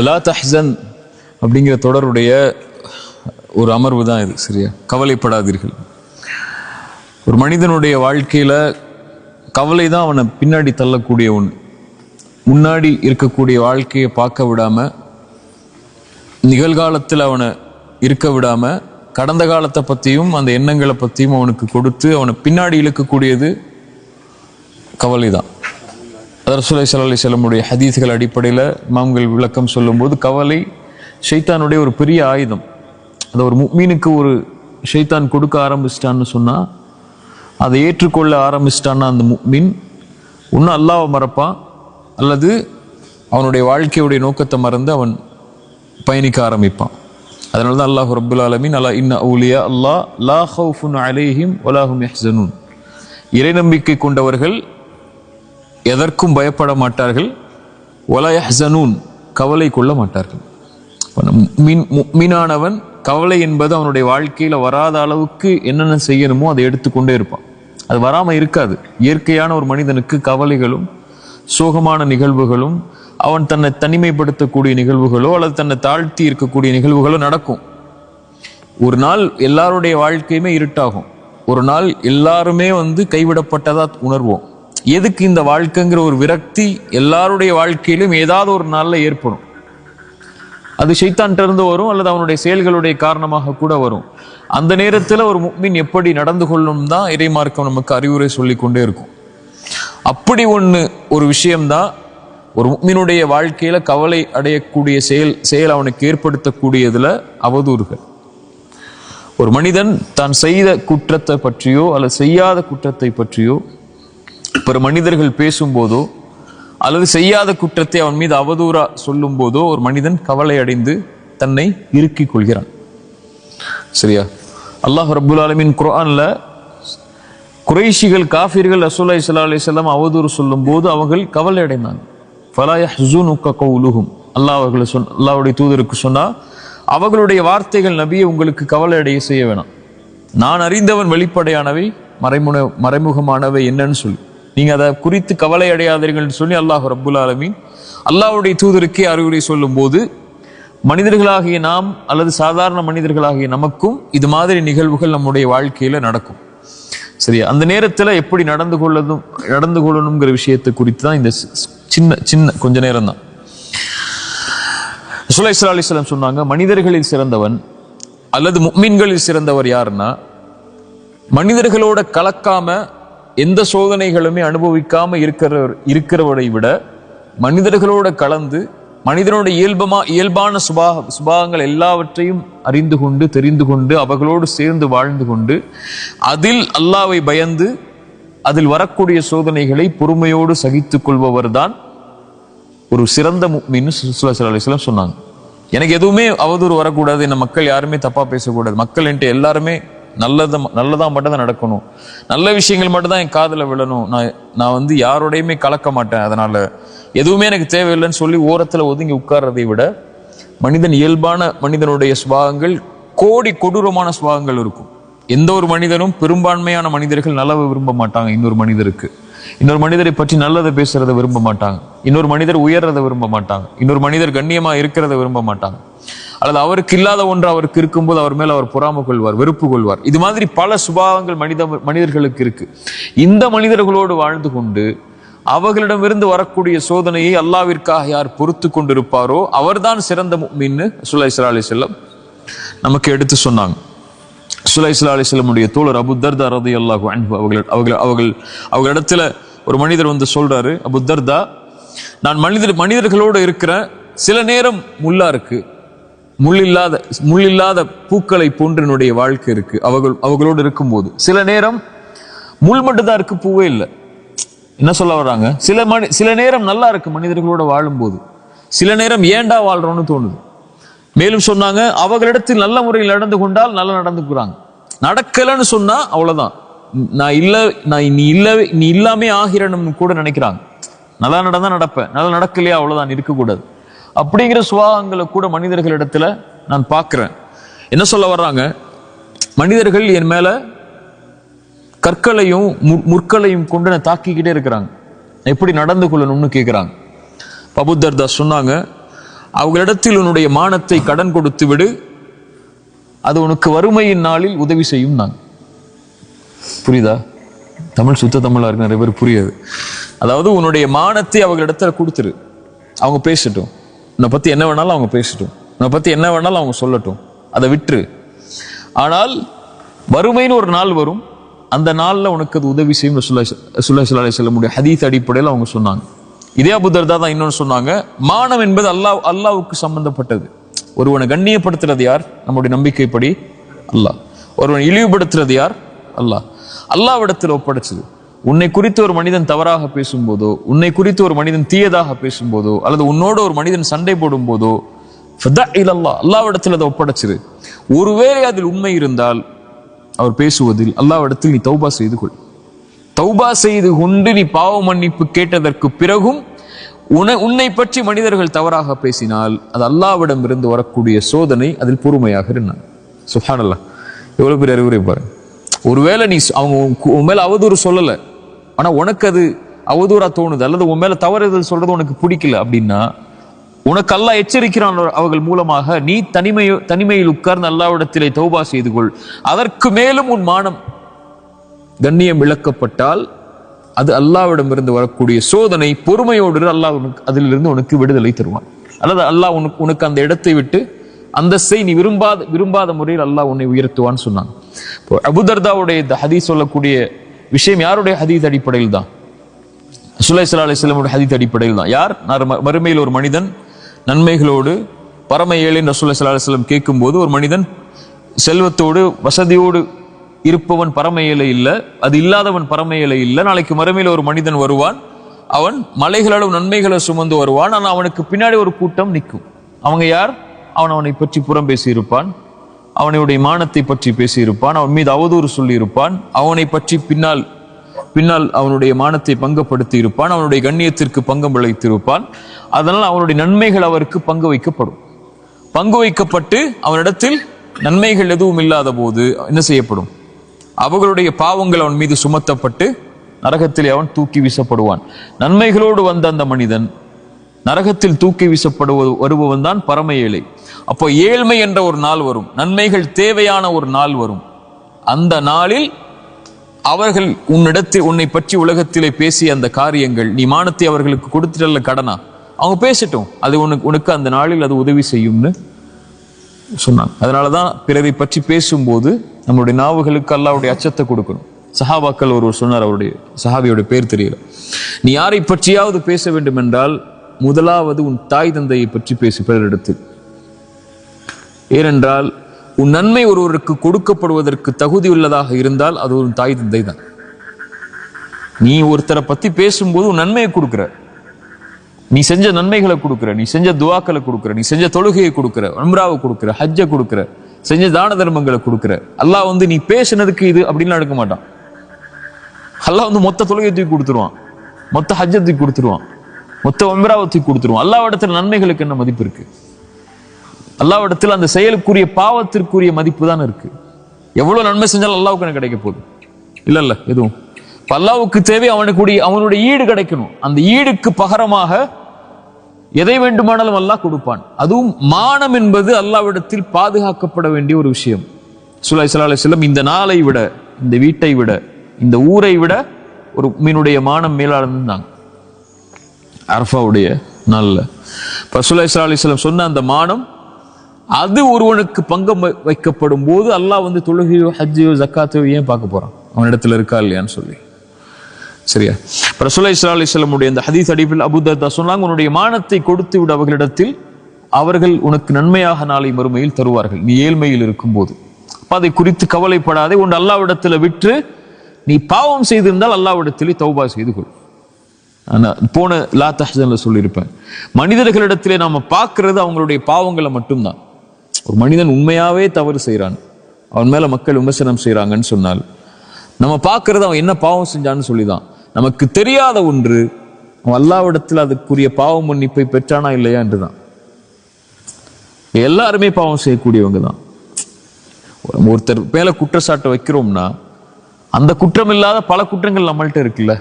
லா தஹ்சன் அப்படிங்கிற தொடருடைய ஒரு அமர்வு தான் இது. சரியா? கவலைப்படாதீர்கள். ஒரு மனிதனுடைய வாழ்க்கையில கவலை தான் அவனை பின்னாடி தள்ளக்கூடிய ஒன்று. முன்னாடி இருக்கக்கூடிய வாழ்க்கையை பார்க்க விடாம, நிகழ்காலத்தில் அவனை இருக்க விடாம, கடந்த காலத்தை பற்றியும் அந்த எண்ணங்களை பற்றியும் அவனுக்கு கொடுத்து அவனை பின்னாடி இழுக்கக்கூடியது கவலை தான். ரசூலுல்லாஹி ஸல்லல்லாஹு அலைஹி வஸல்லமுடைய ஹதீஸ்கள் அடிப்படையில் இமாம்கள் விளக்கம் சொல்லும்போது, கவலை ஷைத்தானுடைய ஒரு பெரிய ஆயுதம். அதை ஒரு முஃமினுக்கு ஒரு ஷைத்தான் கொடுக்க ஆரம்பிச்சிட்டான்னு சொன்னால், அதை ஏற்றுக்கொள்ள ஆரம்பிச்சிட்டான்னா அந்த முஃமின் ஒன்றும் அல்லாஹ்வை மறப்பான், அல்லது அவனுடைய வாழ்க்கையுடைய நோக்கத்தை மறந்து அவன் பயணிக்க ஆரம்பிப்பான். அதனால தான் அல்லாஹ் ரப்புல் ஆலமீன் அலா இன்ன அவுலியா அல்லாஹ் லா ஹவுஃபுன் அலைஹிம் வலா ஹும் யஹ்ஸனூன், இறை நம்பிக்கை கொண்டவர்கள் எதற்கும் பயப்பட மாட்டார்கள், வலா யஹ்ஸனூன், கவலை கொள்ள மாட்டார்கள். முஃமினானவன் கவலை என்பது அவனுடைய வாழ்க்கையில வராத அளவுக்கு என்னென்ன செய்யணுமோ அதை எடுத்துக்கொண்டே இருப்பான். அது வராம இருக்காது. இயற்கையான ஒரு மனிதனுக்கு கவலைகளும் சோகமான நிகழ்வுகளும், அவன் தன்னை தனிமைப்படுத்தக்கூடிய நிகழ்வுகளோ அல்லது தன்னை தாழ்த்தி இருக்கக்கூடிய நிகழ்வுகளோ நடக்கும். ஒரு நாள் எல்லாருடைய வாழ்க்கையுமே இருட்டாகும். ஒரு நாள் எல்லாருமே கைவிடப்பட்டதா உணர்வோம். எதுக்கு இந்த வாழ்க்கைங்கிற ஒரு விரக்தி எல்லாருடைய வாழ்க்கையிலும் ஏதாவது ஒரு நாள்ல ஏற்படும். அது ஷைத்தான்ட்ட இருந்து வரும், அல்லது அவனுடைய செயல்களுடைய காரணமாக கூட வரும். அந்த நேரத்தில் ஒரு முஃமின் எப்படி நடந்து கொள்ளும் தான் இறைமார்க்கம் நமக்கு அறிவுரை சொல்லி கொண்டே இருக்கும். அப்படி ஒரு விஷயம்தான் ஒரு முஃமினுடைய வாழ்க்கையில கவலை அடையக்கூடிய செயல் அவனுக்கு ஏற்படுத்தக்கூடியதுல அவதூறுகள். ஒரு மனிதன் தான் செய்த குற்றத்தை பற்றியோ அல்லது செய்யாத குற்றத்தை பற்றியோ பிற மனிதர்கள் பேசும்போதோ அல்லது செய்யாத குற்றத்தை அவன் மீது அவதூறா சொல்லும் போதோ ஒரு மனிதன் கவலை அடைந்து தன்னை இறுக்கிக் கொள்கிறான். சரியா? அல்லாஹ் ரப்புல் ஆலமீன் குர்ஆன்ல குறைஷிகள் காஃபிர்கள் ரசூலுல்லாஹி ஸல்லல்லாஹு அலைஹி வஸல்லம் அவதூறு சொல்லும் போது அவர்கள் கவலை அடைந்தாங்க. ஃபலா யஹ்ஸுனுக கௌலுஹும், அல்லாஹ்வுடைய தூதருக்கு சொன்னா, அவர்களுடைய வார்த்தைகள் நபியை உங்களுக்கு கவலை அடைய செய்ய வேணாம். நான் அறிந்தவன் வெளிப்படையானவை, மறைமுகமானவை என்னன்னு சொல்லி நீங்க அதை குறித்து கவலை அடையாதீர்கள் சொல்லி அல்லாஹ் ரப்புல் ஆலமீன் அல்லாஹ்வுடைய தூதருக்கே அறிவுரை சொல்லும் போது, மனிதர்களாகிய நாம் அல்லது சாதாரண மனிதர்களாகிய நமக்கும் இது மாதிரி நிகழ்வுகள் நம்முடைய வாழ்க்கையில நடக்கும். சரியா? அந்த நேரத்துல எப்படி நடந்து கொள்ளணுங்கிற விஷயத்தை குறித்து தான் இந்த சின்ன கொஞ்ச நேரம் தான். ரசூலுல்லாஹி ஸல்லல்லாஹு அலைஹி வஸல்லம் சொன்னாங்க, மனிதர்களில் சிறந்தவன் அல்லது முஃமின்களில் சிறந்தவர் யாருன்னா, மனிதர்களோட கலக்காம எந்த சோதனைகளுமே அனுபவிக்காம இருக்கிறவரை விட மனிதர்களோட கலந்து மனிதனோட இயல்பான சுபாகங்கள் எல்லாவற்றையும் அறிந்து கொண்டு தெரிந்து கொண்டு அவர்களோடு சேர்ந்து வாழ்ந்து கொண்டு அதில் அல்லாஹ்வை பயந்து அதில் வரக்கூடிய சோதனைகளை பொறுமையோடு சகித்துக் கொள்பவர் தான் ஒரு சிறந்த முஃமின் ஸல்லல்லாஹு அலைஹி வஸல்லம் சொன்னாங்க. எனக்கு எதுவுமே அவதூறு வரக்கூடாது, இந்த மக்கள் யாருமே தப்பா பேசக்கூடாது, மக்கள் என்கிட்ட எல்லாருமே நல்லதா மட்டும் தான் நடக்கணும், நல்ல விஷயங்கள் மட்டும் தான் என் காதுல விழணும், நான் யாரோடையுமே கலக்க மாட்டேன், அதனால எதுவுமே எனக்கு தேவையில்லைன்னு சொல்லி ஓரத்துல ஒதுங்கி உட்கார்றதை விட இயல்பான மனிதனுடைய சுபாகங்கள் கொடூரமான சுபாகங்கள் இருக்கும். எந்த ஒரு மனிதனும், பெரும்பான்மையான மனிதர்கள் நல்லவை விரும்ப மாட்டாங்க. இன்னொரு மனிதரை பற்றி நல்லதை பேசுறதை விரும்ப மாட்டாங்க. இன்னொரு மனிதர் உயர்றதை விரும்ப மாட்டாங்க. இன்னொரு மனிதர் கண்ணியமா இருக்கிறத விரும்ப மாட்டாங்க. அல்லது அவருக்கு இல்லாத ஒன்று அவருக்கு இருக்கும்போது அவர் மேல அவர் பொறாமை கொள்வார், வெறுப்பு கொள்வார். இது மாதிரி பல சுபாவங்கள் மனிதர்களுக்கு இருக்கு. இந்த மனிதர்களோடு வாழ்ந்து கொண்டு அவர்களிடமிருந்து வரக்கூடிய சோதனையை அல்லாஹ்விற்காக யார் பொறுத்து கொண்டிருப்பாரோ அவர்தான் சிறந்த முஃமின் ரசூலுல்லாஹி ஸல்லல்லாஹு அலைஹி வஸல்லம் நமக்கு எடுத்து சொன்னாங்க. ரசூலுல்லாஹி ஸல்லல்லாஹு அலைஹி வஸல்லம் தோழர் அபூ தர்தா ரலியல்லாஹு அன்ஹு அவர்களிடத்துல ஒரு மனிதர் சொல்றாரு, அபூ தர்தா, நான் மனிதர்களோடு இருக்கிற சில நேரம் முள்ளா இருக்கு, முள்ளில்லாத பூக்களை போன்று என்னுடைய வாழ்க்கை இருக்கு. அவர்களோடு இருக்கும்போது சில நேரம் முள் மட்டும்தான் இருக்கு, பூவே இல்லை. என்ன சொல்ல வர்றாங்க? சில நேரம் நல்லா இருக்கு மனிதர்களோட வாழும்போது, சில நேரம் ஏண்டா வாழ்றோம்னு தோணுது. மேலும் சொன்னாங்க, அவர்களிடத்தில் நல்ல முறையில் நடந்து கொண்டால் நல்லா நடந்துக்கிறாங்க, நடக்கலன்னு சொன்னா அவ்வளவுதான், நீ இல்லாமே ஆகிறன்னு கூட நினைக்கிறாங்க. நல்லா நடந்தா நடப்பேன், நல்லா நடக்கலையா அவ்வளவுதான், இருக்கக்கூடாது அப்படிங்கிற சுபாவங்களை கூட மனிதர்களிடத்துல நான் பார்க்கிறேன். என்ன சொல்ல வர்றாங்க? மனிதர்கள் என் மேல கற்களையும் முற்களையும் கொண்டு நான் தாக்கிக்கிட்டே இருக்கிறாங்க, எப்படி நடந்து கொள்ளணும்னு கேட்கிறாங்க. அபூ தர்தா சொன்னாங்க, அவர்களிடத்தில் உன்னுடைய மானத்தை கடன் கொடுத்து விடு, அது உனக்கு வறுமையின் நாளில் உதவி செய்யும். நான் புரியுதா? தமிழ் சுத்த தமிழா இருக்கு, நிறைய பேர் புரியாது. அதாவது உன்னுடைய மானத்தை அவர்களிடத்துல கொடுத்துரு, அவங்க பேசட்டும். உன்னை பத்தி என்ன வேணாலும் அவங்க பேசட்டும், உன்னை பத்தி என்ன வேணாலும் அவங்க சொல்லட்டும், அதை விட்டுரு. ஆனால் வறுமைன்னு ஒரு நாள் வரும், அந்த நாள்ல உனக்கு அது உதவி செய்யும். ரசூலுல்லாஹி ஸல்லல்லாஹு அலைஹி வஸல்லம் ஹதீஸ் அடிப்படையில் அவங்க சொன்னாங்க. இதே அபூ தர்தா தான் இன்னொன்று சொன்னாங்க, மானம் என்பது அல்லாஹ்வுக்கு சம்பந்தப்பட்டது. ஒருவனை கண்ணியப்படுத்துறது யார்? நம்முடைய நம்பிக்கைப்படி அல்லாஹ். ஒருவனை இழிவுபடுத்துறது யார்? அல்லாஹ். அல்லாஹ்விடத்தில் ஒப்படைச்சது. உன்னை குறித்து ஒரு மனிதன் தவறாக பேசும்போதோ, உன்னை குறித்து ஒரு மனிதன் தீயதாக பேசும்போதோ, அல்லது உன்னோட ஒரு மனிதன் சண்டை போடும் போதோ, அல்லாஹ்விடத்தில் அதை ஒப்படைச்சிரு. ஒருவேளை அதில் உண்மை இருந்தால் அவர் பேசுவதில் அல்லாஹ்விடத்தில் நீ தௌபா செய்து கொள். தௌபா செய்து கொண்டு நீ பாவ மன்னிப்பு கேட்டதற்கு பிறகும் உன்னை பற்றி மனிதர்கள் தவறாக பேசினால் அது அல்லாஹ்விடம் இருந்து வரக்கூடிய சோதனை, அதில் பொறுமையாக இருந்தான். சுப்ஹானல்லாஹ், எவ்வளவு பெரிய அறிவுரை பாரு. ஒருவேளை நீ அவங்க உன் மேல அவதூறு சொல்லல, ஆனா உனக்கு அது அவதூறா தோணுது, அல்லது உன் மேல தவறுதல் சொல்றது உனக்கு பிடிக்கல அப்படின்னா, உனக்கு அல்லாஹ் எச்சரிக்கிறான் அவர்கள் மூலமாக, நீ தனிமையில் உட்கார்ந்து அல்லாஹ்விடத்திலே தௌபா செய்து கொள். அதற்கு மேலும் உன் மானம் கண்ணியம் இழக்கப்பட்டால் அது அல்லாஹ்விடம் இருந்து வரக்கூடிய சோதனை. பொறுமையோடு அல்லாஹ் அதிலிருந்து உனக்கு விடுதலை தருவான். அல்லது அல்லாஹ் உனக்கு அந்த இடத்தை விட்டு அந்தஸ்தை நீ விரும்பாத முறையில் அல்லாஹ் உன்னை உயர்த்துவான்னு சொன்னாங்க. அபூ தர்தாவுடைய இந்த ஹதீஸ் சொல்லக்கூடிய விஷயம் யாருடைய ஹதீஸ் அடிப்படையில் தான்? ரசூலுல்லாஹி ஸல்லல்லாஹு அலைஹி வஸல்லம் ஹதீஸ் அடிப்படையில் தான். யார்? மறுமையில் ஒரு மனிதன் நன்மைகளோடு பரம ஏழைன்னு ரசூலுல்லாஹி ஸல்லல்லாஹு அலைஹி வஸல்லம் கேட்கும்போது, ஒரு மனிதன் செல்வத்தோடு வசதியோடு இருப்பவன் பரம ஏழை இல்லை, அது இல்லாதவன் பரம ஏழை இல்லை. நாளைக்கு மறுமையில் ஒரு மனிதன் வருவான், அவன் மலைகளோட நன்மைகளை சுமந்து வருவான், ஆனால் அவனுக்கு பின்னாடி ஒரு கூட்டம் நிற்கும். அவங்க யார்? அவனை பற்றி புறம் பேசியிருப்பான், அவனுடைய மானத்தை பற்றி பேசியிருப்பான், அவன் மீது அவதூறு சொல்லி இருப்பான், அவனை பற்றி பின்னால் அவனுடைய மானத்தை பங்கப்படுத்தி இருப்பான், அவனுடைய கண்ணியத்திற்கு பங்கம் விளைத்திருப்பான். அதனால் அவனுடைய நன்மைகள் அவருக்கு பங்கு வைக்கப்பட்டு அவனிடத்தில் நன்மைகள் எதுவும் இல்லாத போது என்ன செய்யப்படும்? அவர்களுடைய பாவங்கள் அவன் மீது சுமத்தப்பட்டு நரகத்திலே அவன் தூக்கி வீசப்படுவான். நன்மைகளோடு வந்த அந்த மனிதன் நரகத்தில் தூக்கி வருபவன் தான் பரம ஏழை. அப்போ ஏழ்மை என்ற ஒரு நாள் வரும், நன்மைகள் தேவையான ஒரு நாள் வரும். அந்த நாளில் அவர்கள் உன்னை பற்றி உலகத்திலே பேசிய அந்த காரியங்கள், நீ மானத்தை அவர்களுக்கு கொடுத்துட்டல்ல கடனா, அவங்க பேசட்டும், அது உனக்கு அந்த நாளில் அது உதவி செய்யும்னு சொன்னாங்க. அதனாலதான் பிறரை பற்றி பேசும்போது நம்மளுடைய நாவுகளுக்கு அல்லாஹ்வுடைய அச்சத்தை கொடுக்கணும். சஹாபாக்கள் ஒருவர் சொன்னார், அவருடைய சஹாபியோட பேர் தெரியல, நீ யாரை பற்றியாவது பேச வேண்டும் என்றால் முதலாவது உன் தாய் தந்தையை பற்றி பேசு பிறரிடத்தில். ஏனென்றால் உன் நன்மை ஒருவருக்கு கொடுக்கப்படுவதற்கு தகுதி உள்ளதாக இருந்தால் அது ஒரு தாய் தந்தை தான். நீ ஒருத்தரை பத்தி பேசும்போது உன் நன்மையை கொடுக்கிற, நீ செஞ்ச நன்மைகளை கொடுக்கிற, நீ செஞ்ச துவாக்களை கொடுக்கிற, நீ செஞ்ச தொழுகையை கொடுக்கிற, உம்ராவை கொடுக்கிற, ஹஜ்ஜை கொடுக்கிற, செஞ்ச தான தர்மங்களை கொடுக்கிற. அல்லாஹ் நீ பேசினதுக்கு இது அப்படின்னு எடுக்க மாட்டான். அல்லாஹ் மொத்த தொழுகையை தூக்கி கொடுத்துருவான், மொத்த ஹஜ்ஜை தூக்கி கொடுத்துருவான், மொத்த உம்ராவை தூக்கி கொடுத்துருவான். அல்லாஹ்விடத்தில் நன்மைகளுக்கு என்ன மதிப்பு இருக்கு? அல்லாஹ்விடத்தில் அந்த செயலுக்குரிய பாவத்திற்குரிய மதிப்பு தான் இருக்கு. எவ்வளவு நன்மை செஞ்சாலும் அல்லாஹ்வுக்கு என்ன கிடைக்க போகுது? இல்ல எதுவும். அல்லாஹ்வுக்கு தேவை அவனுடைய ஈடு கிடைக்கணும். அந்த ஈடுக்கு பகரமாக எதை வேண்டுமானாலும் அல்லாஹ் கொடுப்பான். அதுவும் மானம் என்பது அல்லாஹ்விடத்தில் பாதுகாக்கப்பட வேண்டிய ஒரு விஷயம். ரசூலுல்லாஹி ஸல்லல்லாஹு அலைஹி வஸல்லம் இந்த நாளை விட, இந்த வீட்டை விட, இந்த ஊரை விட ஒரு மீனுடைய மானம் மேலானதுதான் அரஃபாவுடைய நாள்ல. ரசூலுல்லாஹி ஸல்லல்லாஹு அலைஹி வஸல்லம் சொன்ன அந்த மானம், அது ஒருவனுக்கு பங்கம் வைக்கப்படும் போது அல்லாஹ் தொழுகையோ ஹஜ்ஜையோ ஜக்காத்தையோ ஏன் பார்க்க போறான்? அவன் இடத்துல இருக்கா இல்லையான்னு சொல்லி. சரியா? ரசூலுல்லாஹி ஸல்லல்லாஹு அலைஹி வஸல்லம் உடைய அந்த ஹதீஸ் அடிப்பில் அபூ தர்தா சொன்னாங்க, உன்னுடைய மானத்தை கொடுத்து விட அவர்களிடத்தில், அவர்கள் உனக்கு நன்மையாக நாளை மறுமையில் தருவார்கள் நீ ஏழ்மையில் இருக்கும் போது. அதை குறித்து கவலைப்படாதே, உன் அல்லாஹ்விடத்தில் விட்டு நீ பாவம் செய்திருந்தால் அல்லாஹ்விடத்திலே தௌபா செய்து கொள். போன லா தஹ்சன்ல சொல்லியிருப்பேன், மனிதர்களிடத்திலே நாம பார்க்கிறது அவங்களுடைய பாவங்களை மட்டும்தான். ஒரு மனிதன் உண்மையாவே தவறு செய்யறான், அவன் மேல மக்கள் விமர்சனம் செய்யறாங்கன்னு சொன்னால் நம்ம பார்க்கறது அவன் என்ன பாவம் செஞ்சான்னு சொல்லிதான். நமக்கு தெரியாத ஒன்று, அவன் அல்லாஹ்விடத்தில் அதுக்குரிய பாவ மன்னிப்பை பெற்றானா இல்லையா என்றுதான். எல்லாருமே பாவம் செய்யக்கூடியவங்க தான். ஒருத்தர் மேல குற்றச்சாட்டை வைக்கிறோம்னா அந்த குற்றம் இல்லாத பல குற்றங்கள் நம்மள்ட்ட இருக்குல்ல.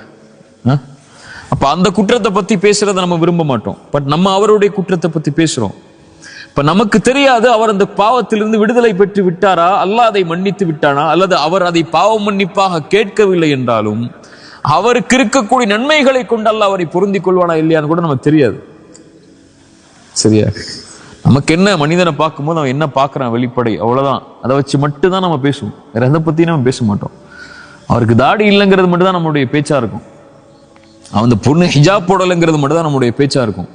அப்ப அந்த குற்றத்தை பத்தி பேசுறதை நம்ம விரும்ப மாட்டோம். பட் நம்ம அவருடைய குற்றத்தை பத்தி பேசுறோம். இப்ப நமக்கு தெரியாது அவர் அந்த பாவத்திலிருந்து விடுதலை பெற்று விட்டாரா, அல்லாஹ் அதை மன்னித்து விட்டானா, அல்லது அவர் அதை பாவ மன்னிப்பாக கேட்கவில்லை என்றாலும் அவருக்கு இருக்கக்கூடிய நன்மைகளை கொண்டு அல்லாஹ் அவரை பொருந்திக் கொள்வானா இல்லையான்னு கூட நமக்கு தெரியாது. சரியா? நமக்கு என்ன, மனிதனை பார்க்கும்போது அவன் என்ன பார்க்கறான் வெளிப்படை, அவ்வளவுதான். அதை வச்சு மட்டும்தான் நம்ம பேசுவோம். வேற எதை பத்தியும் நம்ம பேச மாட்டோம். அவருக்கு தாடி இல்லைங்கிறது மட்டும் தான் நம்மளுடைய பேச்சா இருக்கும். அவன் அந்த பொண்ணு ஹிஜாப் போடலைங்கிறது மட்டும் தான் நம்மளுடைய பேச்சா இருக்கும்.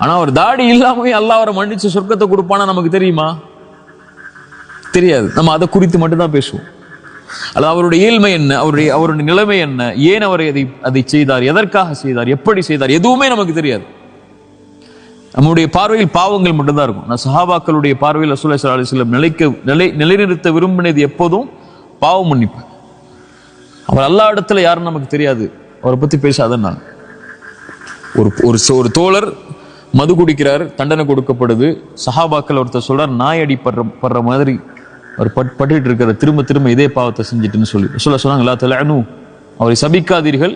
ஆனா அவர் தாடி இல்லாமவே அல்லாஹ் அவரை மன்னிச்சு சொர்க்கத்தை கொடுப்பானா நமக்கு தெரியுமா? தெரியாது. நம்ம அதை குறித்து மட்டும்தான் பேசுவோம். அல்லது அவருடைய இயல்மை என்ன, அவருடைய நிலைமை என்ன, ஏன் அவர் அதை செய்தார், எதற்காக செய்தார், எப்படி செய்தார், எதுவுமே நமக்கு தெரியாது. நம்முடைய பார்வையில் பாவங்கள் மட்டும்தான் இருக்கும். நான் சஹாபாக்களுடைய பார்வையில் ரசூலுல்லாஹி ஸல்லல்லாஹு அலைஹி வஸல்லம் நிலைநிறுத்த விரும்பினது எப்போதும் பாவ மன்னிப்பு. அவர் அல்லாஹ் இடத்துல யாருன்னு நமக்கு தெரியாது, அவரை பத்தி பேசாதன்னா. ஒரு தோழர் மது குடிக்கிறார், தண்டனை கொடுக்கப்படுது. சஹாபாக்கள் ஒருத்தர் சொல்றார், நாய் அடி படுற மாதிரி அவர் பட்டுட்டு இருக்கிற, திரும்ப திரும்ப இதே பாவத்தை செஞ்சுட்டுன்னு சொல்லி சொன்னாங்க, லா தலஅனு, அவரை சபிக்காதீர்கள்,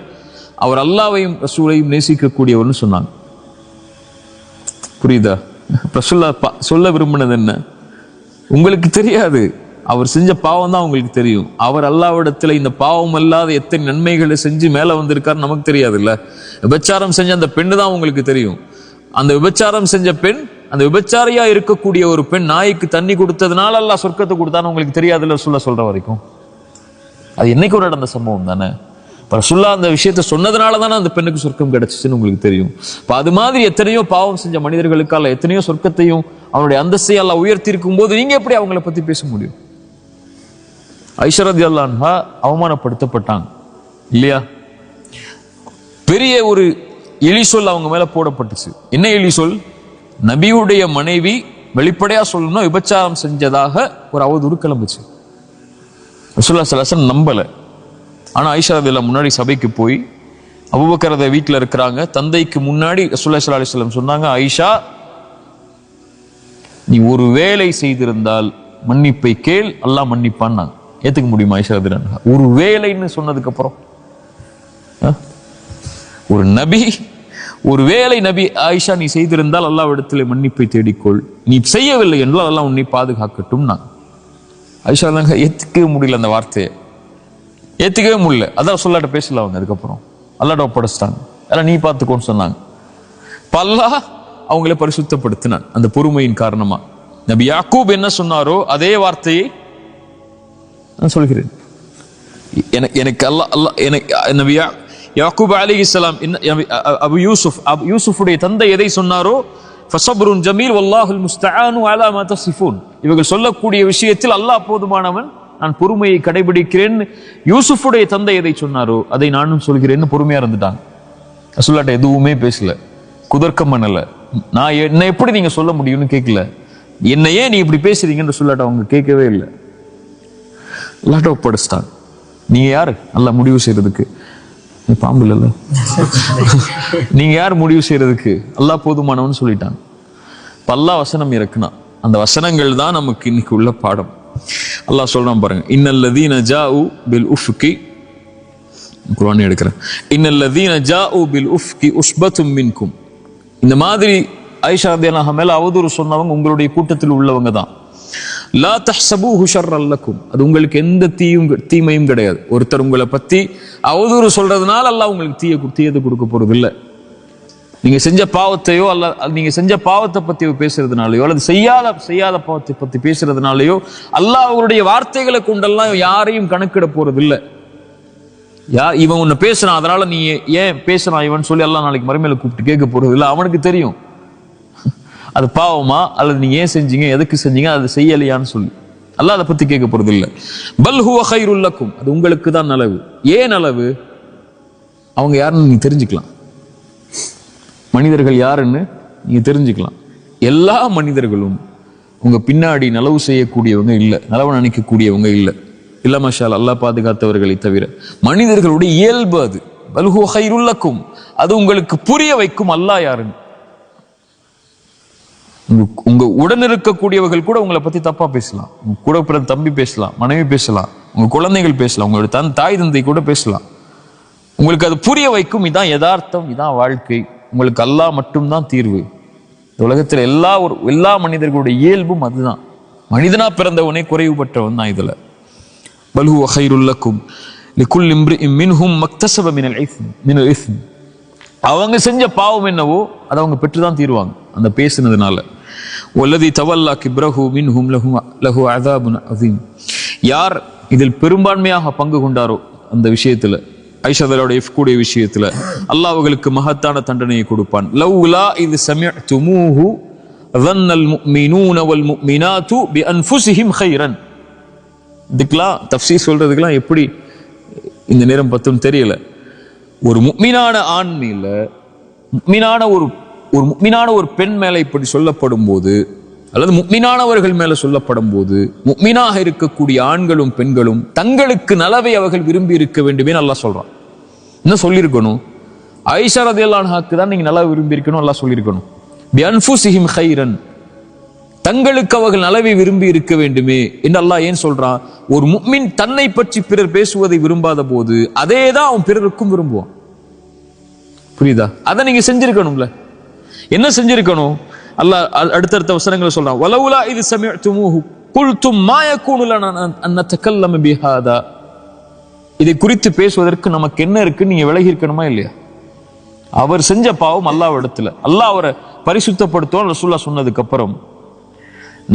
அவர் அல்லாஹ்வையும் ரசூலையும் நேசிக்கக்கூடியவர்னு சொன்னாங்க. புரியுதா? ரசூலுல்லாஹ் சொல்ல விரும்பினது என்ன? உங்களுக்கு தெரியாது, அவர் செஞ்ச பாவம் தான் உங்களுக்கு தெரியும். அவர் அல்லாஹ்விடத்துல இந்த பாவம் அல்லாத எத்தனை நன்மைகளை செஞ்சு மேல வந்திருக்காரு நமக்கு தெரியாது இல்ல. விபச்சாரம் செஞ்ச அந்த பெண்ணு தான் உங்களுக்கு தெரியும். அந்த விபச்சாரம் செஞ்ச பெண், அந்த விபச்சாரியா இருக்கக்கூடிய ஒரு பெண் நாய்க்கு தண்ணி கொடுத்ததுனால அல்லாஹ் சொர்க்கத்தை கொடுத்தான்னு உங்களுக்கு தெரியாதுல்ல சொல்ற வரைக்கும். அது என்னைக்கு ஒரு நடந்த சம்பவம் தானே. ரசூலுல்லாஹ் அந்த விஷயத்தை சொன்னதுனால தானே அந்த பெண்ணுக்கு சொர்க்கம் கிடைச்சிச்சுன்னு உங்களுக்கு தெரியும். இப்ப அது மாதிரி எத்தனையோ பாவம் செஞ்ச மனிதர்களுக்கு அல்ல எத்தனையோ சொர்க்கத்தையும் அவனுடைய அந்தஸ்தையும் அல்லாஹ் உயர்த்தி இருக்கும் போது நீங்க எப்படி அவங்கள பத்தி பேச முடியும்? ஆயிஷா ரலியல்லாஹு அன்ஹா அவமானப்படுத்தப்பட்டாங்க இல்லையா? பெரிய ஒரு எலி சொல் அவங்க மேல போடப்பட்டுச்சு. என்ன எலி சொல்? நபியுடைய மனைவி வெளிப்படையா சொல்லணும்னா விபச்சாரம் செஞ்சதாக ஒரு அவதூறு கிளம்புச்சு. ரசூலுல்லாஹி ஸல்லல்லாஹு அலைஹி வஸல்லம் நம்பல. ஆனா ஆயிஷா ரலியல்லாஹு முன்னாடி சபைக்கு போய் அபூபக்கர் வீட்டுல இருக்கிறாங்க, தந்தைக்கு முன்னாடி ரசூலுல்லாஹி ஸல்லல்லாஹு அலைஹி வஸல்லம் சொன்னாங்க, ஆயிஷா நீ ஒரு வேலை செய்திருந்தால் மன்னிப்பை கேள், அல்லாஹ் மன்னிப்பான்னாங்க. ஏத்துக்க முடியுமா ஆயிஷா ரலியல்லாஹு அன்ஹா? ஒரு வேலைன்னு சொன்னதுக்கு அப்புறம் ஒரு நபி, ஒரு வேலை நபி, ஆயிஷா நீ செய்திருந்தால் அல்லாஹ்விடத்திலே மன்னிப்பை தேடிக்கொள், நீ செய்யவில்லை என்றால் அல்லாஹ் உன்னை பாதுகாக்கட்டும். நான் ஆயிஷா ஏத்துக்கவே முடியல, அந்த வார்த்தையை ஏத்துக்கவே முடியல. அதான் சொல்லாட்ட பேசல அவங்க. அதுக்கப்புறம் அல்லாஹ்ட்ட ஒப்படைச்சிட்டாங்க, அதெல்லாம் நீ பார்த்துக்கோன்னு சொன்னாங்க. அல்லாஹ் அவங்களை பரிசுத்தப்படுத்தினான் அந்த பொறுமையின் காரணமா. நபி யாக்கூப் என்ன சொன்னாரோ அதே வார்த்தையை நான் சொல்கிறேன். எனக்கு அல்லாஹ் எனக்கு நபி யாக்கூப் அலைஹிஸ்ஸலாம் அபு யூசுஃபுடைய தந்தை எதை சொன்னாரோ, ஃபஸப்ருன் ஜமீல் வல்லாஹுல் முஸ்தஆனு அலா மா தஸிஃபூன், இவர்கள் சொல்லக்கூடிய விஷயத்தில் அல்லாஹ் போதுமானவன், நான் பொறுமையை கடைபிடிக்கிறேன். யூசுஃபுடைய தந்தை எதை சொன்னாரோ அதை நானும் சொல்கிறேன்னு பொறுமையா இருந்துட்டாங்க. ரசூலுல்லாஹ் எதுவுமே பேசல, குதர்க்கம் பண்ணல. நான் என்ன எப்படி நீங்க சொல்ல முடியும்னு கேட்கல. என்னையே நீ இப்படி பேசுறீங்கன்னு ரசூலுல்லாஹ் அவங்க கேட்கவே இல்லை. அல்லாஹ்ட்ட ஒப்படைச்சிட்டாங்க. நீங்க யாரு அல்லாஹ் முடிவு செய்யறதுக்கு? பாம்பு இல்ல, நீங்க யார் முடிவு செய்யறதுக்கு? அல்லாஹ் போதுமானவன் சொல்லிட்டாங்க. அல்லாஹ் வசனம் இறக்குனா அந்த வசனங்கள் தான் நமக்கு இன்னைக்கு உள்ள பாடம். அல்லாஹ் சொல்றான் பாருங்க, இன்னல்லதீன ஜாஉ பில் உஃப்கி, குர்ஆன் எடுக்கிறேன், இன்னல்லதீன ஜாஉ பில் உஃப்கி உஸ்பத்தும் மின்கும். இந்த மாதிரி ஆயிஷா ரலியல்லாஹு அன்ஹா மேல அவதூறு சொன்னவங்க உங்களுடைய கூட்டத்தில் உள்ளவங்க தான். லா தஹ்சபூஹு ஷர்ரன் லக்கும், அது உங்களுக்கு எந்த தீமையும் கிடையாது. ஒருத்தர் உங்களை பத்தி அவதூறு சொல்றதுனால அல்லாஹ் உங்களுக்கு தீயது கொடுக்க போறது இல்லை. நீங்க செஞ்ச பாவத்தையோ அல்ல நீங்க செஞ்ச பாவத்தை பத்தி பேசுறதுனாலயோ அல்லது செய்யாத பாவத்தை பத்தி பேசுறதுனாலயோ அல்லாஹ் அவருடைய வார்த்தைகளை கொண்டெல்லாம் யாரையும் கணக்கிட போறது இல்லை. இவன் உன்னை பேசுறான் அதனால நீ ஏன் பேசுறான் இவன் சொல்லி அல்லாஹ் நாளைக்கு மறுமையில கூப்பிட்டு கேட்க போறது இல்லை. அவனுக்கு தெரியும் அது பாவமா அல்லது நீங்க ஏன் செஞ்சீங்க, எதுக்கு செஞ்சீங்க, அது செய்யலையான்னு சொல்லி. அல்லாஹ் அதை பத்தி கேட்க போறது இல்லை. பல் ஹுவ கைருல் லக்கும், அது உங்களுக்கு தான் நலவு. ஏன் நலவு? அவங்க யாருன்னு நீங்க தெரிஞ்சுக்கலாம். மனிதர்கள் யாருன்னு நீங்க தெரிஞ்சுக்கலாம். எல்லா மனிதர்களும் உங்க பின்னாடி நலவு செய்யக்கூடியவங்க இல்லை, நலவு நினைக்கக்கூடியவங்க இல்லை. இல்ல மாஷா அல்லாஹ் பாதுகாத்தவர்களை தவிர. மனிதர்களுடைய இயல்பு அது. பல் ஹுவ கைருல் லக்கும், அது உங்களுக்கு புரிய வைக்கும் அல்லாஹ் யாருன்னு. உங்க உடன் இருக்கக்கூடியவர்கள் கூட உங்களை பத்தி தப்பா பேசலாம். உங்க கூட பிறந்த தம்பி பேசலாம், மனைவி பேசலாம், உங்க குழந்தைகள் பேசலாம், உங்களோட தாய் தந்தை கூட பேசலாம். உங்களுக்கு அது புரிய வைக்கும். இதான் யதார்த்தம், இதான் வாழ்க்கை. உங்களுக்கு அல்லாஹ் மட்டும்தான் தீர்வு. உலகத்தில் எல்லா மனிதர்களுடைய இயல்பும் அதுதான். மனிதனா பிறந்தவனே குறைவுபட்டவன் தான். இதுல பல் ஹுவ கைருல் லக்கும் லிகுல்லி இம்ரிஇன் மின்ஹும் மக்தஸப மினல் இஸ்ம். அவங்க செஞ்ச பாவம் என்னவோ அதை அவங்க பெற்றுதான் தீருவாங்க அந்த பேசினதுனால. வல்லதி தவல்லா கிப்ரஹு மின்ஹும் லஹு அஸாபுன் அஸீம். யார் இதில் பெரும்பான்மையாக பங்கு கொண்டாரோ அந்த விஷயத்துல, ஐஷாவோட கூடிய விஷயத்துல, அல்லாஹ் அவர்களுக்கு மகத்தான தண்டனையை கொடுப்பான். லவ்லா இது சமிஅதுமூஹு ظنல் முஃமினூன வல் முஃமினாத்து பிஅன்ஃபுஸிஹிம் கைரன். இதுக்கெல்லாம் தஃப்சீர் சொல்றதுக்கெல்லாம் எப்படி இந்த நேரம் பத்தும் தெரியல. ஒரு முஃமினான ஆண் மேல, முஃமினான ஒரு பெண் மேல இப்படி சொல்லப்படும் போது, அல்லது முஃமினானவர்கள் மேல சொல்லப்படும் போது, முஃமினாக இருக்கக்கூடிய ஆண்களும் பெண்களும் தங்களுக்கு நலவை அவர்கள் விரும்பி இருக்க வேண்டுமே அல்லாஹ் சொல்றான். என்ன சொல்லியிருக்கணும்? ஆயிஷா ரலியல்லாஹு அன்ஹாக்கு தான் நீங்க நலவை விரும்பி இருக்கணும் அல்லாஹ் சொல்லியிருக்கணும். பிஅன்ஃபுஸிஹிம் கைரன், தங்களுக்கு அவர்கள் நலவை விரும்பி இருக்க வேண்டுமே என்று அல்லாஹ் ஏன் சொல்றான்? ஒரு முஃமின் தன்னை பற்றி பிறர் பேசுவதை விரும்பாத போது அதேதான் அவன் பிறருக்கும் விரும்புவான். புரியுதா? அதை நீங்க செஞ்சிருக்கணும்ல. என்ன செஞ்சிருக்கணும்? அல்லாஹ் அடுத்தடுத்த வசனங்களை சொல்றான். வலவுலா இது சமிஅதுமூஹு குல்தும் மா யகூனு லனா அன் நதகல்லம பிஹாதா. இதை குறித்து பேசுவதற்கு நமக்கு என்ன இருக்கு? நீங்க விலகி இருக்கணுமா இல்லையா? அவர் செஞ்ச பாவம் அல்லாஹ் இடத்துல, அல்லாஹ் அவரை பரிசுத்தப்படுத்தும் ரசூலுல்லாஹ் சொன்னதுக்கு அப்புறம்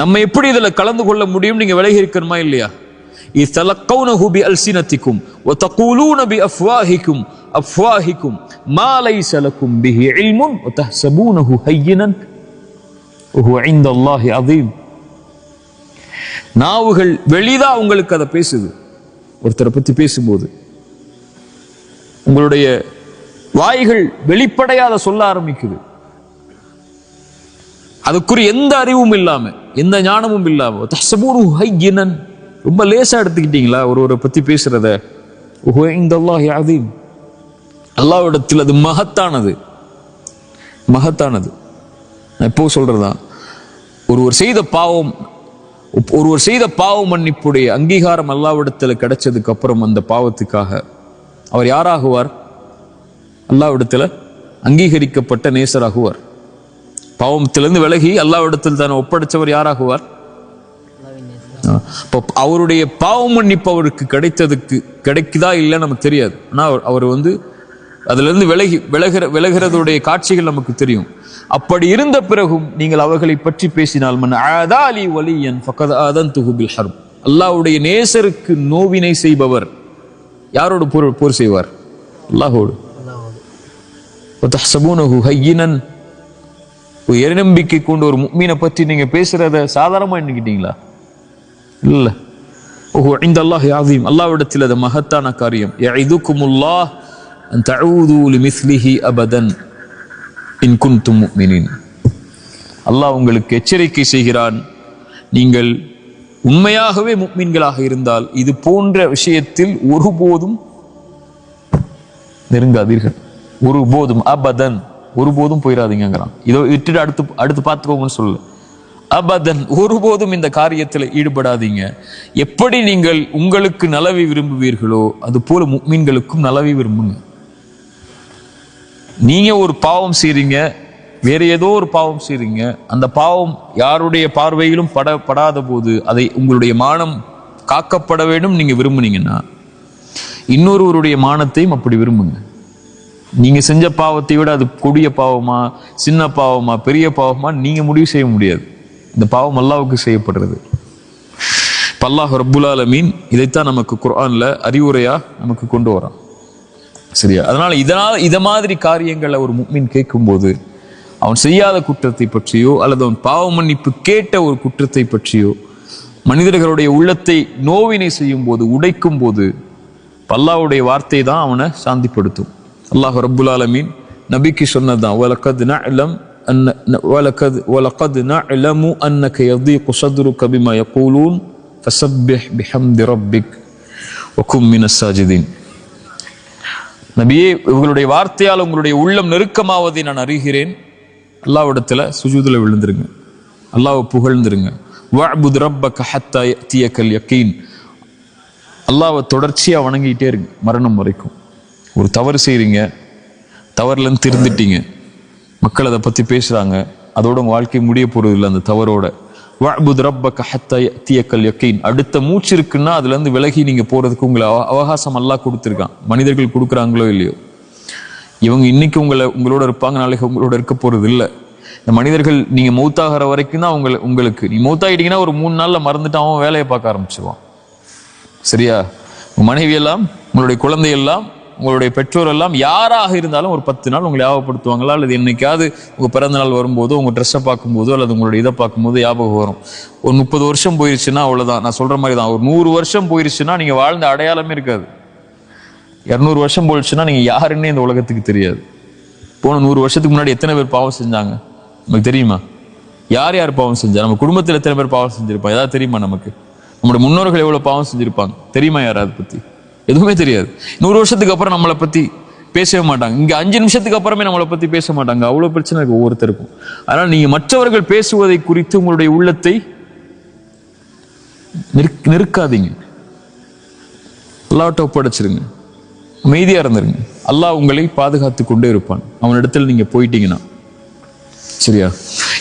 நம்ம எப்படி இதுல கலந்து கொள்ள முடியும்? நீங்க விலகி இருக்கணுமா இல்லையா? இத்தலக்கௌனஹு பிஅல்சினதிக்கும் வதகூலூன பிஅஃவாஹிக்கும் அஃப்வாஹிக்கும் மா லைஸ லக்கும் பிஹி இல்முன் வதஹ்சபூனஹு ஹய்யினன் வஹுவ இன்தல்லாஹி அஸீம். நாவுகள் வெளிதா உங்களுக்கு அதை பேசுது. ஒருத்தரை பத்தி பேசும்போது உங்களுடைய வாய்கள் வெளிப்படையாத சொல்ல ஆரம்பிக்குது. அதுக்குரிய எந்த அறிவும் இல்லாம, எந்த ஞானமும் இல்லாம, தஹ்சபூனஹு ஹய்யினன், ரொம்ப லேசா எடுத்துக்கிட்டீங்களா ஒருவரை பத்தி பேசுறத? வஹுவ இன்தல்லாஹி அஸீம், அல்லாஹ்விடத்தில் அது மகத்தானது. நான் இப்போ சொல்றதா, ஒருவர் செய்த பாவம் மன்னிப்புடைய அங்கீகாரம் அல்லாஹ்விடத்தில் கிடைச்சதுக்கு அப்புறம் அந்த பாவத்துக்காக அவர் யாராகுவார்? அல்லாஹ்விடத்தில் அங்கீகரிக்கப்பட்ட நேசராகுவார். பாவத்திலிருந்து விலகி அல்லாஹ்விடத்தில் தானே ஒப்படைச்சவர் யாராகுவார்? அவருடைய பாவ மன்னிப்பு அவருக்கு கிடைக்குதா இல்லைன்னு நமக்கு தெரியாது. ஆனா அவர் அதுல இருந்து விலகிறதுடைய காட்சிகள் நமக்கு தெரியும். அப்படி இருந்த பிறகும் நீங்கள் அவர்களை பற்றி பேசினால், மன் ஆதாலி வலியன் ஃபகத் ஆதன்துஹு பில் ஹர்ப், அல்லாஹ்வுடைய நேசருக்கு நோவினை செய்பவர் யாரோடு போர் செய்வார்? அல்லாஹ்வோடு. வதஹ்சபூனஹு ஹய்யினன், இறைநம்பிக்கை கொண்டு ஒரு முஃமினை பற்றி நீங்க பேசுறத சாதாரணமா எண்ணிக்கிட்டீங்களா? இல்ல. வஹுவ இன்தல்லாஹி அஸீம், அல்லாஹ்விடத்தில் அது மகத்தான காரியம். யஇதுகுமுல்லாஹ் அன் தஊது லிமிஸ்லிஹி அபதன் இன் குன்தும் முஃமினீன். அல்லாஹ் உங்களுக்கு எச்சரிக்கை செய்கிறான், நீங்கள் உண்மையாகவே முஃமின்களாக இருந்தால் இது போன்ற விஷயத்தில் ஒருபோதும் நெருங்காதீர்கள். ஒருபோதும், அபதன், ஒருபோதும் போயிடாதீங்கிறான். இதோ விட்டுட்டு அடுத்து பார்த்துக்கோங்கன்னு சொல்லு. அபதன், ஒருபோதும் இந்த காரியத்தில் ஈடுபடாதீங்க. எப்படி நீங்கள் உங்களுக்கு நலவை விரும்புவீர்களோ அது போல முஃமின்களுக்கும் நலவை விரும்புங்க. நீங்க ஒரு பாவம் செய்றீங்க, வேற ஏதோ ஒரு பாவம் செய்றீங்க, அந்த பாவம் யாருடைய பார்வையிலும் படாத போது அதை உங்களுடைய மானம் காக்கப்பட வேண்டும் நீங்க விரும்புனீங்கன்னா, இன்னொருவருடைய மானத்தையும் அப்படி விரும்புங்க. நீங்க செஞ்ச பாவத்தை விட அது கொடிய பாவமா, சின்ன பாவமா, பெரிய பாவமா நீங்க முடிவு செய்ய முடியாது. இந்த பாவம் அல்லாஹ்வுக்கு செய்யப்படுறது. அல்லாஹ் ரப்புல் ஆலமீன் இதைத்தான் நமக்கு குர்ஆன்ல அறிவுரையா நமக்கு கொண்டு வரான். சரியா? அதனால இத மாதிரி காரியங்களை ஒரு முஃமின் கேட்கும்போது அவன் செய்யாத குற்றத்தை பற்றியோ அல்லது அவன் பாவ மன்னிப்பு கேட்ட ஒரு குற்றத்தை பற்றியோ மனிதர்களுடைய உள்ளத்தை நோவினை செய்யும் போது, உடைக்கும் போது அல்லாஹ்வுடைய வார்த்தை தான் அவனை சாந்திப்படுத்தும். அல்லாஹ் ரப்புல் ஆலமீன் நபிக்கு சொன்னதுதான், وَلَقَدْ نَعْلَمُ أَنَّكَ يَضِيقُ صَدْرُكَ بِمَا يَقُولُونَ فَسَبِّحْ بِحَمْدِ رَبِّكَ وَكُن مِّنَ السَّاجِدِينَ. நபியே, இவங்களுடைய வார்த்தையால் உங்களுடைய உள்ளம் நெருக்கமாவதை நான் அறிகிறேன். அல்லாஹ்விடத்துல சுஜூதுல விழுந்துருங்க, அல்லாஹ்வை புகழ்ந்துருங்க. வஅ்புத் ரப்பக ஹத்தா யஅதியகல் யகீன், அல்லாஹ்வை தொடர்ச்சியா வணங்கிட்டே இருங்க மரணம் வரைக்கும். ஒரு தவறு செய்றீங்க, தவறுலேருந்து திருந்துட்டீங்க, மக்கள் அதை பத்தி பேசுறாங்க, அதோட உங்க வாழ்க்கை முடிய போறது இல்லை அந்த தவறோட. வஅ்புத் ரப்பக ஹத்தா யஅதியக்கல் யகீன். அடுத்த மூச்சு இருக்குன்னா அதுல இருந்து விலகி நீங்க போறதுக்கு உங்களை அவகாசம் அல்லாஹ் கொடுத்துருக்கான். மனிதர்கள் கொடுக்குறாங்களோ இல்லையோ, இவங்க இன்னைக்கு உங்களோட இருப்பாங்க, நாளைக்கு உங்களோட இருக்க போறது இல்லை. இந்த மனிதர்கள் நீங்க மௌத்தாகிற வரைக்கும் தான் உங்களுக்கு நீ மௌத்தாயிட்டீங்கன்னா ஒரு 3 நாள்ல மறந்துட்டு அவன் வேலையை பார்க்க ஆரம்பிச்சிருவான். சரியா? உங்க மனைவி எல்லாம், உங்களுடைய குழந்தை எல்லாம், உங்களுடைய பெற்றோர் எல்லாம் யாராக இருந்தாலும் ஒரு 10 நாள் உங்களை ஞாபகப்படுத்துவாங்களா, அல்லது என்னைக்காவது உங்க பிறந்த நாள் வரும்போதோ, உங்க ட்ரெஸ்ஸை பார்க்கும்போதோ, அல்லது உங்களுடைய இதை பார்க்கும்போது ஞாபகம் வரும். ஒரு 30 வருஷம் போயிருச்சுன்னா அவ்வளவுதான். நான் சொல்ற மாதிரி தான். ஒரு 100 வருஷம் போயிருச்சுன்னா நீங்க வாழ்ந்த அடையாளமே இருக்காது. 200 வருஷம் போயிடுச்சுன்னா நீங்க யாருன்னே இந்த உலகத்துக்கு தெரியாது. போன 100 வருஷத்துக்கு முன்னாடி எத்தனை பேர் பாவம் செஞ்சாங்க நமக்கு தெரியுமா? யார் யார் பாவம் செஞ்சா? நம்ம குடும்பத்தில் எத்தனை பேர் பாவம் செஞ்சிருப்பாங்க ஏதாவது தெரியுமா? நமக்கு நம்முடைய முன்னோர்கள் எவ்வளவு பாவம் செஞ்சிருப்பாங்க தெரியுமா? யாராவது பத்தி எதுவுமே தெரியாது. 100 வருஷத்துக்கு அப்புறம் நம்மளை பத்தி பேசவே மாட்டாங்க. இங்க 5 நிமிஷத்துக்கு அப்புறமே நம்மளை பத்தி பேச மாட்டாங்க. அவ்வளவு பிரச்சனை இருக்கு ஒவ்வொருத்தருக்கும். அதனால நீங்க மற்றவர்கள் பேசுவதை குறித்து உங்களுடைய உள்ளத்தை நெருக்காதீங்க. அல்லாஹ்ட்ட ஒப்படைச்சிருங்க, அமைதியா இருந்துருங்க. அல்லாஹ் உங்களை பாதுகாத்து கொண்டே இருப்பான் அவனிடத்தில் நீங்க போயிட்டீங்கன்னா. சரியா?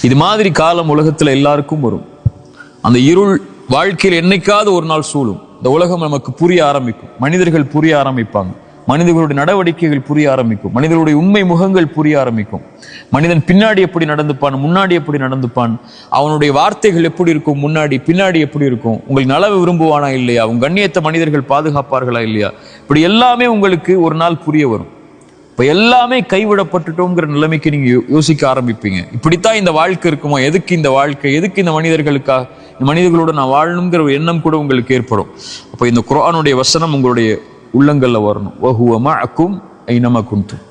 இது மாதிரி காலம் உலகத்துல எல்லாருக்கும் வரும். அந்த இருள் வாழ்க்கையில் என்னைக்காவது ஒரு நாள் சூழும். இந்த உலகம் நமக்கு புரிய ஆரம்பிக்கும், மனிதர்கள் புரிய ஆரம்பிப்பாங்க, மனிதர்களுடைய நடவடிக்கைகள் புரிய ஆரம்பிக்கும், மனிதர்களுடைய உண்மை முகங்கள் புரிய ஆரம்பிக்கும். மனிதன் பின்னாடி எப்படி நடந்துப்பான், முன்னாடி எப்படி நடந்துப்பான், அவனுடைய வார்த்தைகள் எப்படி இருக்கும், முன்னாடி பின்னாடி எப்படி இருக்கும், உங்களுக்கு நலவு விரும்புவானா இல்லையா, உங்க கண்ணியத்தை மனிதர்கள் பாதுகாப்பார்களா இல்லையா, இப்படி எல்லாமே உங்களுக்கு ஒரு நாள் புரிய வரும். இப்ப எல்லாமே கைவிடப்பட்டுட்டோங்கிற நிலைமைக்கு நீங்க யோசிக்க ஆரம்பிப்பீங்க. இப்படித்தான் இந்த வாழ்க்கை இருக்குமா, எதுக்கு இந்த வாழ்க்கை, எதுக்கு இந்த மனிதர்களுக்காக, இந்த மனிதர்களோட நான் வாழணுங்கிற ஒரு எண்ணம் கூட உங்களுக்கு ஏற்படும். அப்ப இந்த குர்ஆனுடைய வசனம் உங்களுடைய உள்ளங்கள்ல வரணும். வஹுவ மஅக்கும் ஐனமா குன்தும்.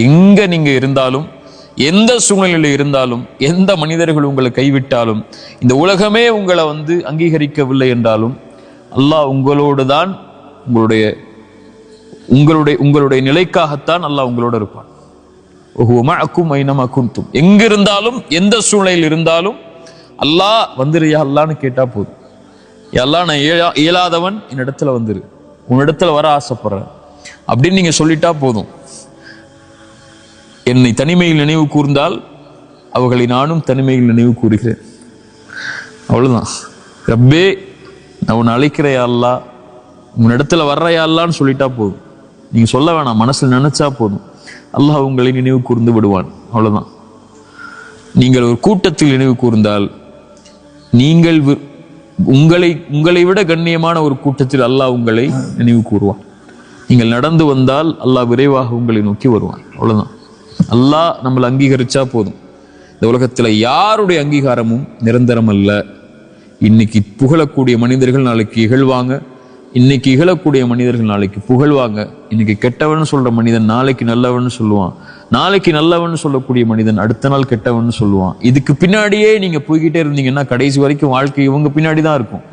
எங்க நீங்க இருந்தாலும், எந்த சூழ்நிலையில இருந்தாலும், எந்த மனிதர்கள் உங்களை கைவிட்டாலும், இந்த உலகமே உங்களை அங்கீகரிக்கவில்லை என்றாலும், அல்லாஹ் உங்களோடு தான், உங்களுடைய நிலைக்காகத்தான் அல்லாஹ் உங்களோட இருப்பான். வஹுவ மஅக்கும் ஐனமா குன்தும். எங்க இருந்தாலும், எந்த சூழ்நிலையில் இருந்தாலும் அல்லாஹ் வந்துருயா அல்லான்னு கேட்டா போதும். அல்லாஹ் நான் இயலாதவன், என்னிடத்துல வந்துரு, உன்னிடத்துல வர ஆசைப்படுறேன் அப்படின்னு நீங்க சொல்லிட்டா போதும். என்னை தனிமையில் நினைவு கூர்ந்தால் அவர்களை நானும் தனிமையில் நினைவு கூறுகிறேன். அவ்வளவுதான். ரப்பே நான் உன்னை அழைக்கிறையா அல்லாஹ், உன்னிடத்துல வர்றையா அல்லான்னு சொல்லிட்டா போதும். நீங்க சொல்ல வேணாம், மனசுல நினைச்சா போதும், அல்லாஹ் உங்களை நினைவு கூர்ந்து விடுவான். அவ்வளவுதான். நீங்கள் ஒரு கூட்டத்தில் நினைவு கூர்ந்தால், நீங்கள் உங்களை விட கண்ணியமான ஒரு கூட்டத்தில் அல்லாஹ் உங்களை நினைவு கூறுவான். நீங்கள் நடந்து வந்தால் அல்லாஹ் விரைவாக உங்களை நோக்கி வருவான். அவ்வளவுதான். அல்லாஹ் நம்மளை அங்கீகரிச்சா போதும். இந்த உலகத்துல யாருடைய அங்கீகாரமும் நிரந்தரம் அல்ல. இன்னைக்கு புகழக்கூடிய மனிதர்கள் நாளைக்கு இகழ்வாங்க, இன்னைக்கு இகழக்கூடிய மனிதர்கள் நாளைக்கு புகழ்வாங்க. இன்னைக்கு கெட்டவன் சொல்ற மனிதன் நாளைக்கு நல்லவன் சொல்லுவான், நாளைக்கு நல்லவன் சொல்லக்கூடிய மனிதன் அடுத்த நாள் கெட்டவன் சொல்லுவான். இதுக்கு பின்னாடியே நீங்க போய்கிட்டே இருந்தீங்கன்னா கடைசி வரைக்கும் வாழ்க்கை இவங்க பின்னாடி தான் இருக்கும்.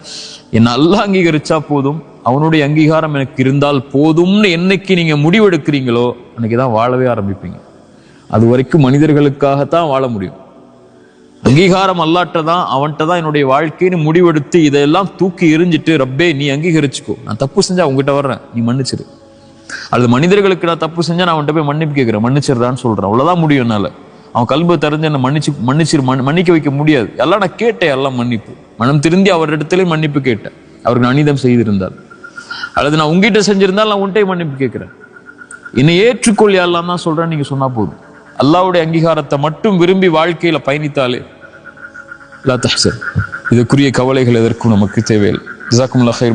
என்ன அல்லாஹ் அங்கீகரிச்சா போதும், அவனுடைய அங்கீகாரம் எனக்கு இருந்தால் போதும்னு என்னைக்கு நீங்க முடிவெடுக்கிறீங்களோ அன்னைக்குதான் வாழவே ஆரம்பிப்பீங்க. அது வரைக்கும் மனிதர்களுக்காகத்தான் வாழ முடியும். அங்கீகாரம் அல்லாட்ட தான், அவன்கிட்ட தான் என்னுடைய வாழ்க்கைன்னு முடிவெடுத்து இதெல்லாம் தூக்கி எறிஞ்சிட்டு, ரப்பே நீ அங்கீகரிச்சுக்கோ, நான் தப்பு செஞ்சா உங்ககிட்ட வர்றேன், நீ மன்னிச்சிரு. அல்லது மனிதர்களுக்கு நான் தப்பு செஞ்சா நான் அவன்கிட்ட போய் மன்னிப்பு கேட்கிறேன், மன்னிச்சிருதான்னு சொல்றேன். அவ்வளவுதான் முடியும் என்னால. அவன் கல்பை திறந்து என்ன மன்னிக்க வைக்க முடியாது. எல்லாம் நான் கேட்டேன், எல்லாம் மன்னிப்பு, மனம் திருந்தி அவரிடத்திலே மன்னிப்பு கேட்டேன், அவருக்கு நான் அநீதம் செய்திருந்தால். அல்லது நான் உங்ககிட்ட செஞ்சிருந்தால் நான் உன்கிட்ட மன்னிப்பு கேட்கிறேன், என்னை ஏற்றுக்கொள் எல்லாம் தான் சொல்றேன் நீங்க சொன்னா போதும். அல்லாஹ்வுடைய அங்கீகாரத்தை மட்டும் விரும்பி வாழ்க்கையில பயணித்தாலே லா தஹ்சன். இதுக்குரிய கவலைகள் எதற்கும் நமக்கு தேவையில்லை. ஜஸாக்குமுல்லாஹ் கைர்.